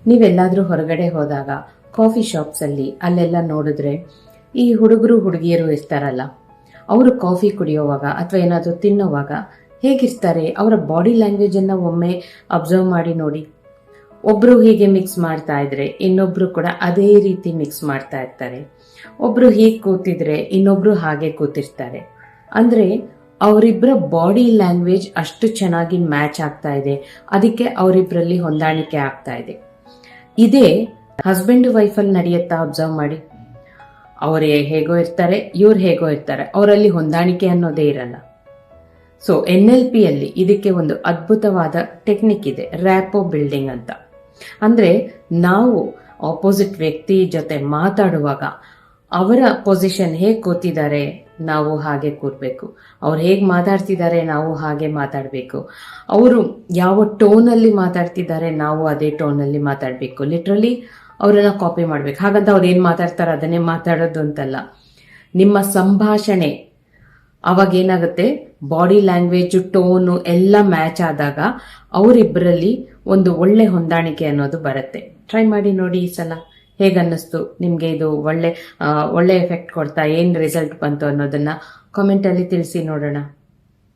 ನೀವೆಲ್ಲಾದ್ರೂ ಹೊರಗಡೆ ಹೋದಾಗ coffee shops ಅಲ್ಲಿ ಅಲ್ಲೆಲ್ಲ ನೋಡಿದ್ರೆ ಈ ಹುಡುಗರು ಹುಡುಗಿಯರು ಇರ್ತಾರಲ್ಲ, ಅವರು ಕಾಫಿ ಕುಡಿಯೋವಾಗ ಅಥವಾ ಏನಾದರೂ ತಿನ್ನೋವಾಗ ಹೇಗಿರ್ತಾರೆ, ಅವರ ಬಾಡಿ ಲ್ಯಾಂಗ್ವೇಜ್ ಅನ್ನ ಒಮ್ಮೆ ಅಬ್ಸರ್ವ್ ಮಾಡಿ ನೋಡಿ. ಒಬ್ರು ಹೀಗೆ ಮಿಕ್ಸ್ ಮಾಡ್ತಾ ಇದ್ರೆ ಇನ್ನೊಬ್ರು ಕೂಡ ಅದೇ ರೀತಿ ಮಿಕ್ಸ್ ಮಾಡ್ತಾ ಇರ್ತಾರೆ. ಒಬ್ರು ಹೀಗೆ ಕೂತಿದ್ರೆ ಇನ್ನೊಬ್ರು ಹಾಗೆ ಕೂತಿರ್ತಾರೆ. ಅಂದ್ರೆ ಅವರಿಬ್ಬರ ಬಾಡಿ ಲ್ಯಾಂಗ್ವೇಜ್ ಅಷ್ಟು ಚೆನ್ನಾಗಿ ಮ್ಯಾಚ್ ಆಗ್ತಾ ಇದೆ, ಅದಕ್ಕೆ ಅವರಿಬ್ಬರಲ್ಲಿ ಹೊಂದಾಣಿಕೆ ಆಗ್ತಾ ಇದೆ. ಇದೇ ಹಸ್ಬೆಂಡ್ ವೈಫ್ ಅಲ್ಲಿ ನಡೆಯುತ್ತಾ ಅಬ್ಸರ್ವ್ ಮಾಡಿ. ಅವ್ರು ಹೇಗೋ ಇರ್ತಾರೆ, ಇವ್ರು ಹೇಗೋ ಇರ್ತಾರೆ, ಅವರಲ್ಲಿ ಹೊಂದಾಣಿಕೆ ಅನ್ನೋದೇ ಇರಲ್ಲ. ಸೊ NLP ಅಲ್ಲಿ ಇದಕ್ಕೆ ಒಂದು ಅದ್ಭುತವಾದ ಟೆಕ್ನಿಕ್ ಇದೆ, ರ್ಯಾಪೋ ಬಿಲ್ಡಿಂಗ್ ಅಂತ. ಅಂದ್ರೆ ನಾವು ಆಪೋಸಿಟ್ ವ್ಯಕ್ತಿ ಜೊತೆ ಮಾತಾಡುವಾಗ ಅವರ ಪೊಸಿಷನ್ ಹೇಗೆ ಕೂತಿದ್ದಾರೆ ನಾವು ಹಾಗೆ ಕೂರ್ಬೇಕು, ಅವ್ರು ಹೇಗೆ ಮಾತಾಡ್ತಿದ್ದಾರೆ ನಾವು ಹಾಗೆ ಮಾತಾಡಬೇಕು, ಅವರು ಯಾವ ಟೋನಲ್ಲಿ ಮಾತಾಡ್ತಿದ್ದಾರೆ ನಾವು ಅದೇ ಟೋನಲ್ಲಿ ಮಾತಾಡಬೇಕು. ಲಿಟ್ರಲಿ ಅವರನ್ನ ಕಾಪಿ ಮಾಡ್ಬೇಕು. ಹಾಗಂತ ಅವ್ರು ಏನ್ ಮಾತಾಡ್ತಾರೆ ಅದನ್ನೇ ಮಾತಾಡೋದು ಅಂತಲ್ಲ. ನಿಮ್ಮ ಸಂಭಾಷಣೆ ಅವಾಗ ಏನಾಗುತ್ತೆ, ಬಾಡಿ ಲ್ಯಾಂಗ್ವೇಜ್ ಟೋನು ಎಲ್ಲ ಮ್ಯಾಚ್ ಆದಾಗ ಅವರಿಬ್ಬರಲ್ಲಿ ಒಂದು ಒಳ್ಳೆ ಹೊಂದಾಣಿಕೆ ಅನ್ನೋದು ಬರುತ್ತೆ. ಟ್ರೈ ಮಾಡಿ ನೋಡಿ ಈ ಸಲ. ಹೇಗನ್ನಿಸ್ತು ನಿಮ್ಗೆ? ಇದು ಒಳ್ಳೆ ಎಫೆಕ್ಟ್ ಕೊಡ್ತಾ, ಏನ್ ರಿಸಲ್ಟ್ ಬಂತು ಅನ್ನೋದನ್ನ ಕಾಮೆಂಟ್ ಅಲ್ಲಿ ತಿಳಿಸಿ ನೋಡೋಣ.